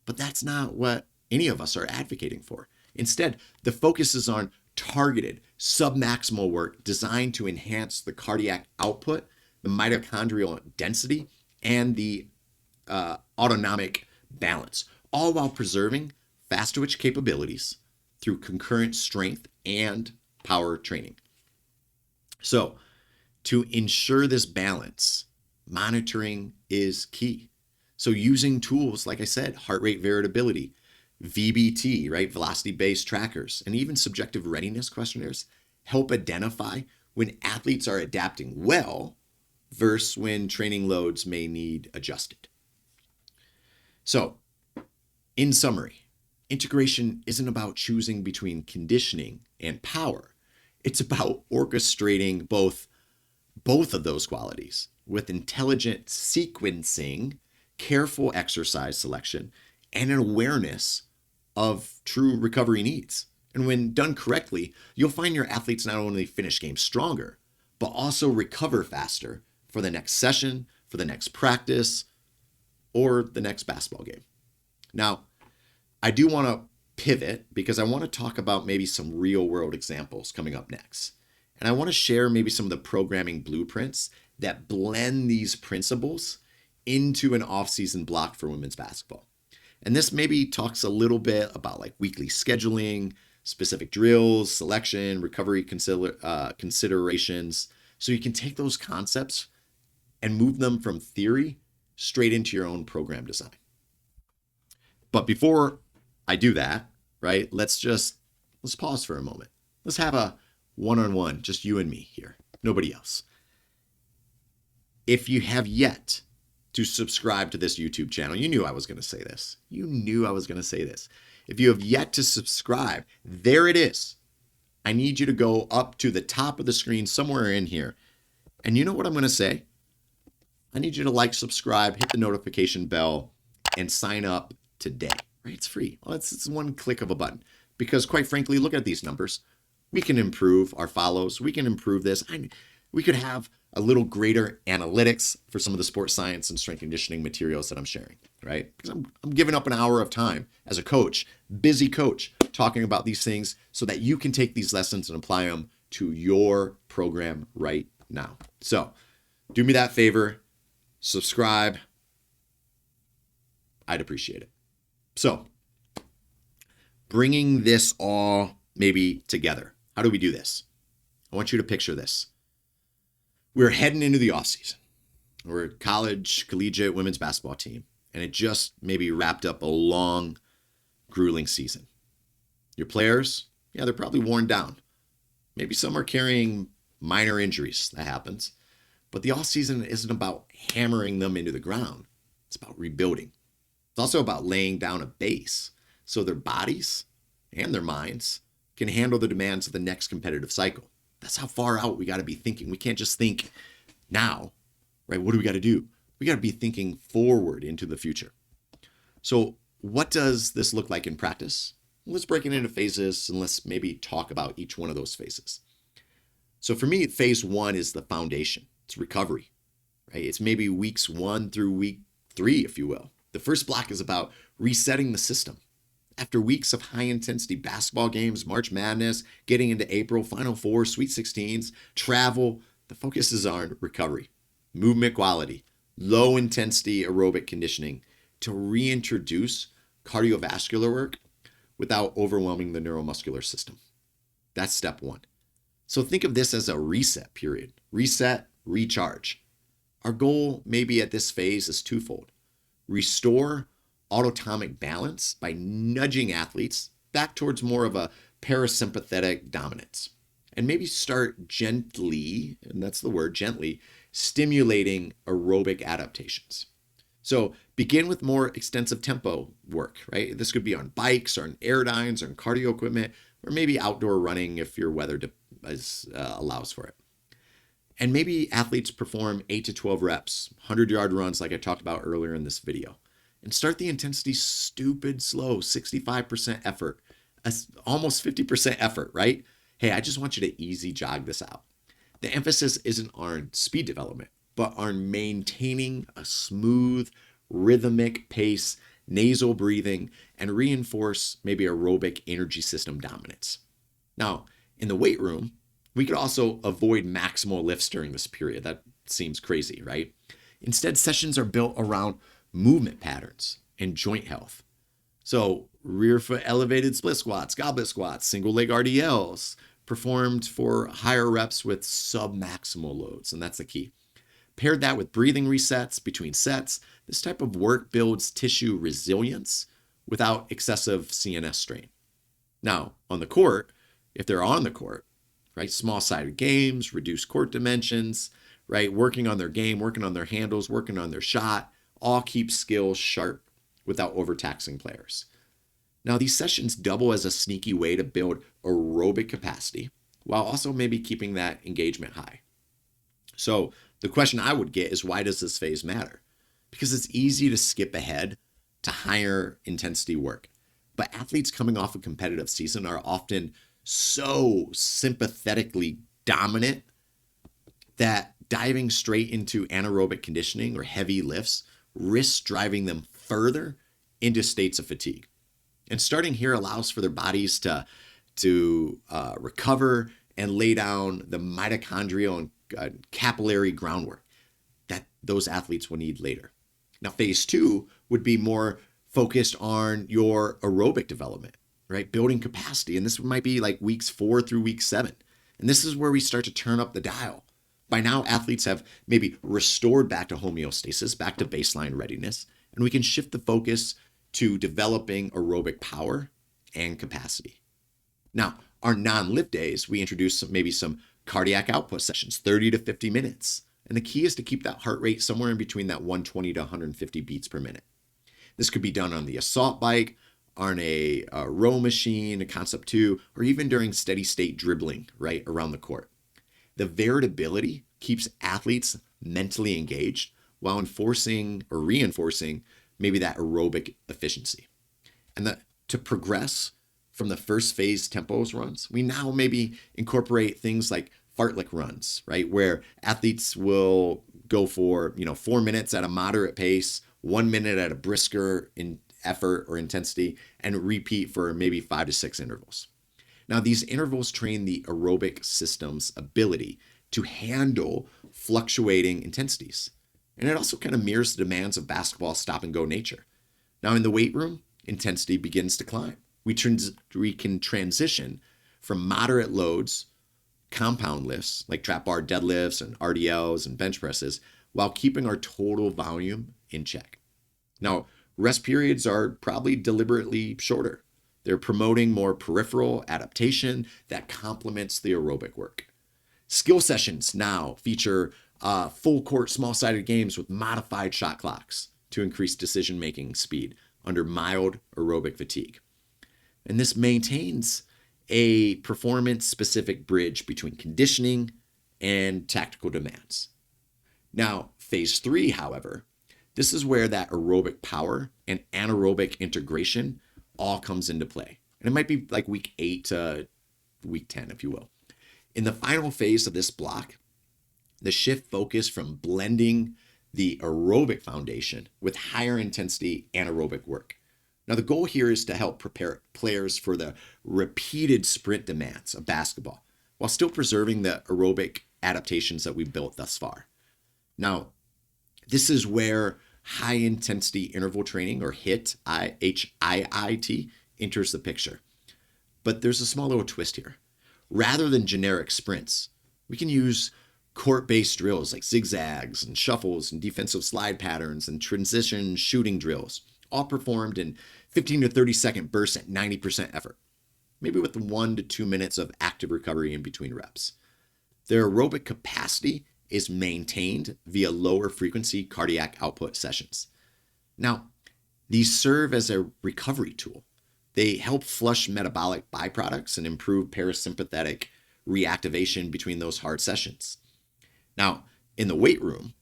But that's not what any of us are advocating for. Instead, the focus is on targeted submaximal work designed to enhance the cardiac output, the mitochondrial density, and the autonomic balance, all while preserving fast twitch capabilities through concurrent strength and power training. So, to ensure this balance, monitoring is key. So using tools, like I said, heart rate variability, VBT, right, velocity-based trackers, and even subjective readiness questionnaires help identify when athletes are adapting well versus when training loads may need adjusted. So, in summary, integration isn't about choosing between conditioning and power. It's about orchestrating both of those qualities with intelligent sequencing, careful exercise selection, and an awareness of true recovery needs. And when done correctly, you'll find your athletes not only finish games stronger, but also recover faster for the next session, for the next practice, or the next basketball game. Now, I do want to pivot because I want to talk about maybe some real world examples coming up next. And I want to share maybe some of the programming blueprints that blend these principles into an off-season block for women's basketball. And this maybe talks a little bit about like weekly scheduling, specific drills, selection, recovery considerations. So you can take those concepts and move them from theory straight into your own program design. But before I do that, right, let's pause for a moment. Let's have a one-on-one, just you and me here, nobody else. If you have yet to subscribe to this YouTube channel, you knew I was going to say this. If you have yet to subscribe, there it is. I need you to go up to the top of the screen somewhere in here. And you know what I'm going to say? I need you to like, subscribe, hit the notification bell, and sign up today. Right? It's free. Well, it's one click of a button. Because quite frankly, look at these numbers. We can improve our follows. We can improve this. We could have a little greater analytics for some of the sports science and strength conditioning materials that I'm sharing, right? Because I'm giving up an hour of time as a coach, busy coach, talking about these things so that you can take these lessons and apply them to your program right now. So do me that favor, subscribe, I'd appreciate it. So, bringing this all maybe together. How do we do this? I want you to picture this. We're heading into the off season. We're a college, collegiate women's basketball team, and it just maybe wrapped up a long, grueling season. Your players, yeah, they're probably worn down. Maybe some are carrying minor injuries. That happens. But the off season isn't about hammering them into the ground. It's about rebuilding. It's also about laying down a base so their bodies and their minds can handle the demands of the next competitive cycle. That's how far out we got to be thinking. We can't just think now, right? What do we got to do? We got to be thinking forward into the future. So what does this look like in practice? Let's break it into phases and let's maybe talk about each one of those phases. So for me, phase one is the foundation. It's recovery, right? It's maybe weeks 1 through week 3, if you will. The first block is about resetting the system. After weeks of high intensity basketball games, March Madness, getting into April, Final Four, Sweet 16s, travel, the focus is on recovery, movement quality, low intensity aerobic conditioning to reintroduce cardiovascular work without overwhelming the neuromuscular system. That's step one. So think of this as a reset period. Reset, recharge. Our goal maybe at this phase is twofold. Restore autonomic balance by nudging athletes back towards more of a parasympathetic dominance. And maybe start gently, and that's the word, gently, stimulating aerobic adaptations. So begin with more extensive tempo work, right? This could be on bikes or on airdynes or on cardio equipment, or maybe outdoor running if your weather allows for it. And maybe athletes perform 8 to 12 reps, 100-yard runs like I talked about earlier in this video. And start the intensity stupid slow, 65% effort, almost 50% effort, right? Hey, I just want you to easy jog this out. The emphasis isn't on speed development, but on maintaining a smooth, rhythmic pace, nasal breathing, and reinforce maybe aerobic energy system dominance. Now, in the weight room, we could also avoid maximal lifts during this period. That seems crazy, right? Instead, sessions are built around movement patterns and joint health. So rear foot elevated split squats, goblet squats, single leg RDLs, performed for higher reps with submaximal loads, and that's the key. Paired that with breathing resets between sets, this type of work builds tissue resilience without excessive CNS strain. Now, on the court, if they're on the court, right, small-sided games, reduced court dimensions, right, working on their game, working on their handles, working on their shot, all keep skills sharp without overtaxing players. Now, these sessions double as a sneaky way to build aerobic capacity while also maybe keeping that engagement high. So the question I would get is, why does this phase matter? Because it's easy to skip ahead to higher intensity work. But athletes coming off a competitive season are often so sympathetically dominant that diving straight into anaerobic conditioning or heavy lifts risks driving them further into states of fatigue. And starting here allows for their bodies to recover and lay down the mitochondrial and capillary groundwork that those athletes will need later. Now, phase 2 would be more focused on your aerobic development, right? Building capacity. And this might be like weeks 4 through week 7. And this is where we start to turn up the dial. By now, athletes have maybe restored back to homeostasis, back to baseline readiness, and we can shift the focus to developing aerobic power and capacity. Now, our non-lift days, we introduce maybe some cardiac output sessions, 30 to 50 minutes. And the key is to keep that heart rate somewhere in between that 120 to 150 beats per minute. This could be done on the assault bike, on a row machine, a Concept 2, or even during steady state dribbling, right, around the court. The variability keeps athletes mentally engaged while enforcing or reinforcing maybe that aerobic efficiency. And to progress from the first phase tempos runs, we now maybe incorporate things like fartlek runs, right? Where athletes will go for, 4 minutes at a moderate pace, 1 minute at a brisker in effort or intensity, and repeat for maybe 5 to 6 intervals. Now, these intervals train the aerobic system's ability to handle fluctuating intensities. And it also kind of mirrors the demands of basketball's stop and go nature. Now, in the weight room, intensity begins to climb. We can transition from moderate loads, compound lifts like trap bar deadlifts and RDLs and bench presses, while keeping our total volume in check. Now, rest periods are probably deliberately shorter. They're promoting more peripheral adaptation that complements the aerobic work. Skill sessions now feature full court small-sided games with modified shot clocks to increase decision-making speed under mild aerobic fatigue. And this maintains a performance-specific bridge between conditioning and tactical demands. Now, phase 3, however, this is where that aerobic power and anaerobic integration all comes into play. And it might be like week 8 to week 10, if you will. In the final phase of this block, the shift focus from blending the aerobic foundation with higher intensity anaerobic work. Now, the goal here is to help prepare players for the repeated sprint demands of basketball while still preserving the aerobic adaptations that we've built thus far. Now, this is where high intensity interval training, or HIIT, HIIT, enters the picture. But there's a small little twist here. Rather than generic sprints, we can use court-based drills like zigzags and shuffles and defensive slide patterns and transition shooting drills, all performed in 15 to 30 second bursts at 90% effort, maybe with 1 to 2 minutes of active recovery in between reps. Their aerobic capacity is maintained via lower frequency cardiac output sessions. Now, these serve as a recovery tool. They help flush metabolic byproducts and improve parasympathetic reactivation between those hard sessions. Now, in the weight room,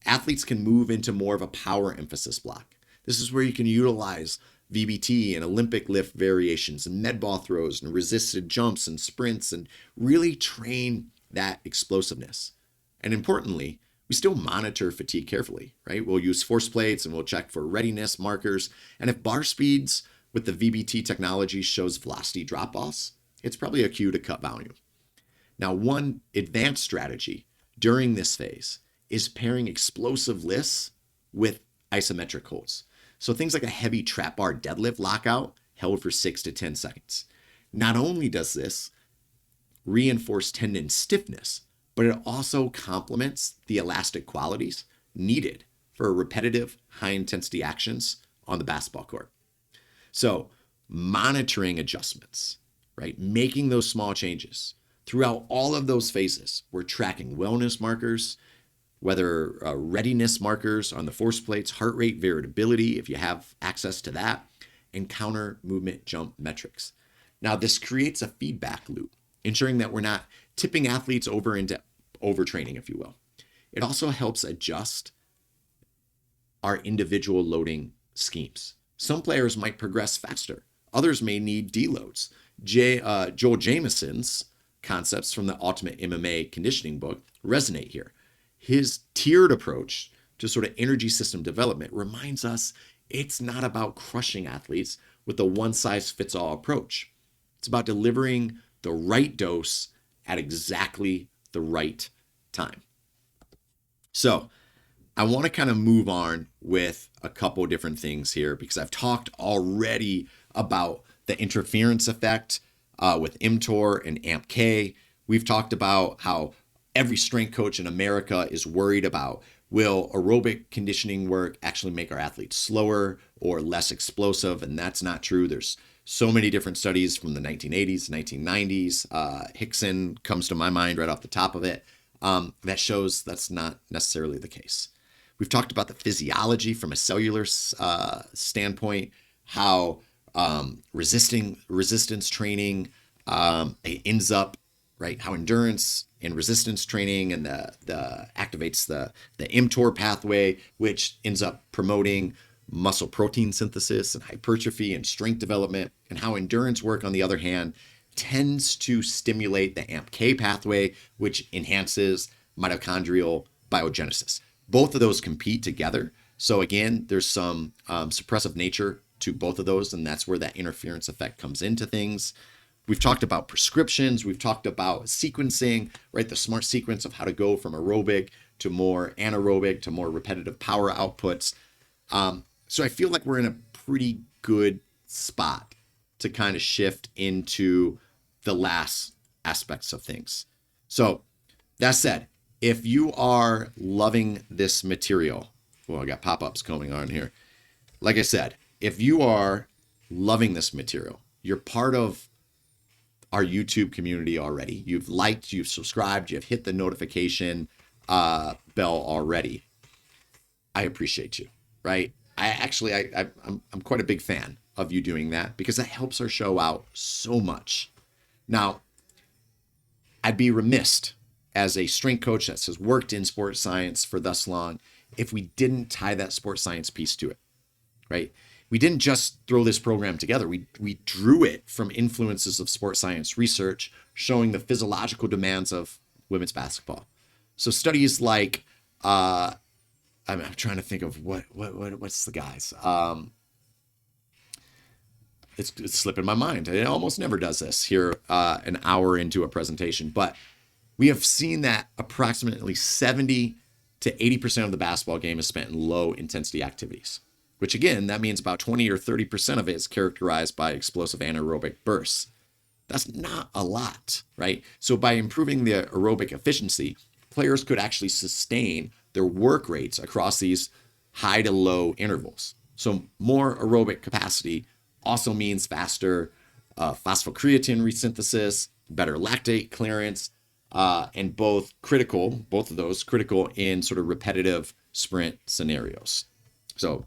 athletes can move into more of a power emphasis block. This is where you can utilize VBT and Olympic lift variations and med ball throws and resisted jumps and sprints and really train that explosiveness. And importantly, we still monitor fatigue carefully, right? We'll use force plates and we'll check for readiness markers. And if bar speeds with the VBT technology shows velocity drop-offs, it's probably a cue to cut volume. Now, one advanced strategy during this phase is pairing explosive lifts with isometric holds. So things like a heavy trap bar deadlift lockout held for 6 to 10 seconds. Not only does this reinforce tendon stiffness, but it also complements the elastic qualities needed for repetitive, high-intensity actions on the basketball court. So monitoring adjustments, right? Making those small changes. Throughout all of those phases, we're tracking wellness markers, whether readiness markers on the force plates, heart rate variability, if you have access to that, and counter movement jump metrics. Now, this creates a feedback loop, ensuring that we're not tipping athletes over into overtraining, if you will. It also helps adjust our individual loading schemes. Some players might progress faster. Others may need deloads. Joel Jamieson's concepts from the Ultimate MMA Conditioning book resonate here. His tiered approach to sort of energy system development reminds us it's not about crushing athletes with a one-size-fits-all approach. It's about delivering the right dose at exactly the right time. So I want to kind of move on with a couple different things here because I've talked already about the interference effect with mTOR and AMP-K. We've talked about how every strength coach in America is worried about, will aerobic conditioning work actually make our athletes slower or less explosive? And that's not true. There's so many different studies from the 1980s, 1990s. Hickson comes to my mind right off the top of it. That shows that's not necessarily the case. We've talked about the physiology from a cellular standpoint, how resistance training it ends up, right? How endurance and resistance training and the activates the mTOR pathway, which ends up promoting muscle protein synthesis and hypertrophy and strength development, and how endurance work, on the other hand, tends to stimulate the AMP-K pathway, which enhances mitochondrial biogenesis. Both of those compete together. So again, there's some suppressive nature to both of those, and that's where that interference effect comes into things. We've talked about prescriptions. We've talked about sequencing, right? The smart sequence of how to go from aerobic to more anaerobic to more repetitive power outputs. So I feel like we're in a pretty good spot to kind of shift into the last aspects of things. So that said, if you are loving this material, well, I got pop-ups going on here. Like I said, if you are loving this material, you're part of our YouTube community already. You've liked, you've subscribed, you've hit the notification bell already. I appreciate you, right? I'm quite a big fan of you doing that because that helps our show out so much. Now, I'd be remiss as a strength coach that has worked in sports science for thus long if we didn't tie that sports science piece to it, right? We didn't just throw this program together. We drew it from influences of sports science research showing the physiological demands of women's basketball. So studies like, I'm trying to think of what's the guys. It's slipping my mind. It almost never does this here an hour into a presentation, but we have seen that approximately 70 to 80% of the basketball game is spent in low intensity activities, which again, that means about 20 or 30% of it is characterized by explosive anaerobic bursts. That's not a lot, right? So by improving the aerobic efficiency, players could actually sustain their work rates across these high to low intervals. So more aerobic capacity also means faster phosphocreatine resynthesis, better lactate clearance, and both of those critical in sort of repetitive sprint scenarios. So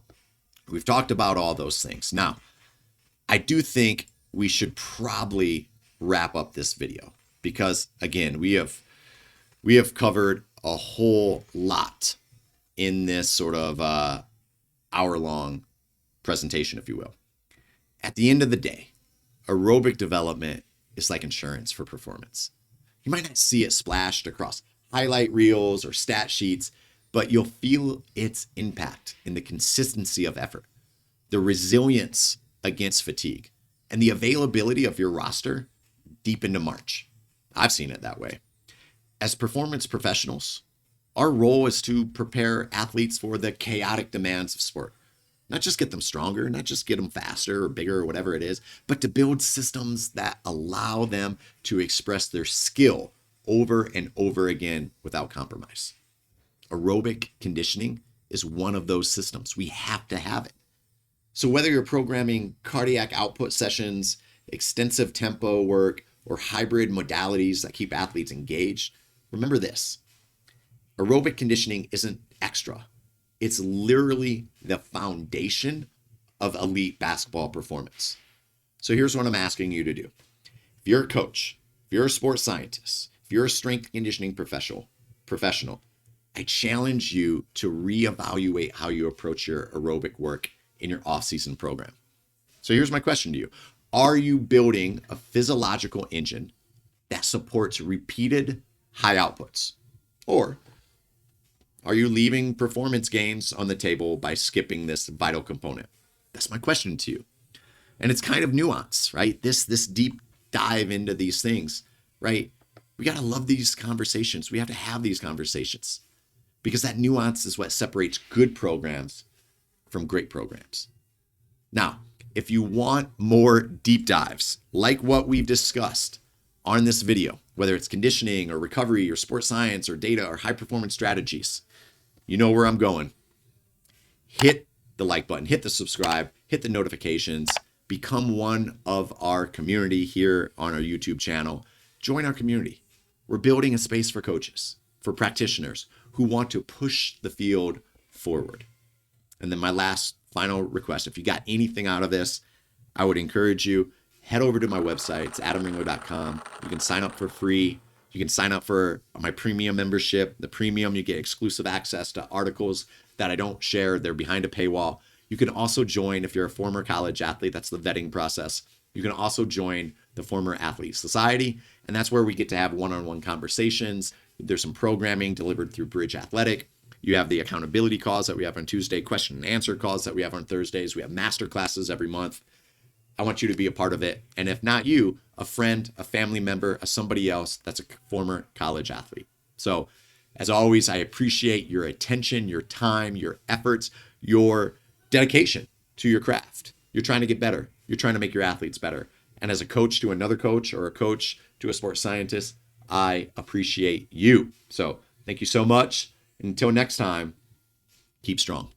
we've talked about all those things. Now, I do think we should probably wrap up this video because again, we have covered a whole lot in this sort of hour-long presentation, if you will. At the end of the day, aerobic development is like insurance for performance. You might not see it splashed across highlight reels or stat sheets, but you'll feel its impact in the consistency of effort, the resilience against fatigue, and the availability of your roster deep into March. I've seen it that way. As performance professionals, our role is to prepare athletes for the chaotic demands of sport. Not just get them stronger, not just get them faster or bigger or whatever it is, but to build systems that allow them to express their skill over and over again without compromise. Aerobic conditioning is one of those systems. We have to have it. So whether you're programming cardiac output sessions, extensive tempo work, or hybrid modalities that keep athletes engaged, remember this. Aerobic conditioning isn't extra. It's literally the foundation of elite basketball performance. So here's what I'm asking you to do. If you're a coach, if you're a sports scientist, if you're a strength conditioning professional, I challenge you to reevaluate how you approach your aerobic work in your off-season program. So here's my question to you. Are you building a physiological engine that supports repeated high outputs? Or are you leaving performance gains on the table by skipping this vital component? That's my question to you. And it's kind of nuanced, right? This deep dive into these things, right? We got to love these conversations. We have to have these conversations because that nuance is what separates good programs from great programs. Now, if you want more deep dives like what we've discussed on this video, whether it's conditioning or recovery or sports science or data or high performance strategies, you know where I'm going. Hit the like button, hit the subscribe, hit the notifications, become one of our community here on our YouTube channel. Join our community. We're building a space for coaches, for practitioners who want to push the field forward. And then my last final request, if you got anything out of this, I would encourage you, head over to my website. It's adamringo.com. You can sign up for free. You can sign up for my premium membership. The premium, you get exclusive access to articles that I don't share. They're behind a paywall. You can also join if you're a former college athlete. That's the vetting process. You can also join the Former Athlete Society, and that's where we get to have one-on-one conversations. There's some programming delivered through Bridge Athletic. You have the accountability calls that we have on Tuesday, question and answer calls that we have on Thursdays. We have master classes every month. I want you to be a part of it. And if not you, a friend, a family member, somebody else that's a former college athlete. So as always, I appreciate your attention, your time, your efforts, your dedication to your craft. You're trying to get better. You're trying to make your athletes better. And as a coach to another coach or a coach to a sports scientist, I appreciate you. So thank you so much. Until next time, keep strong.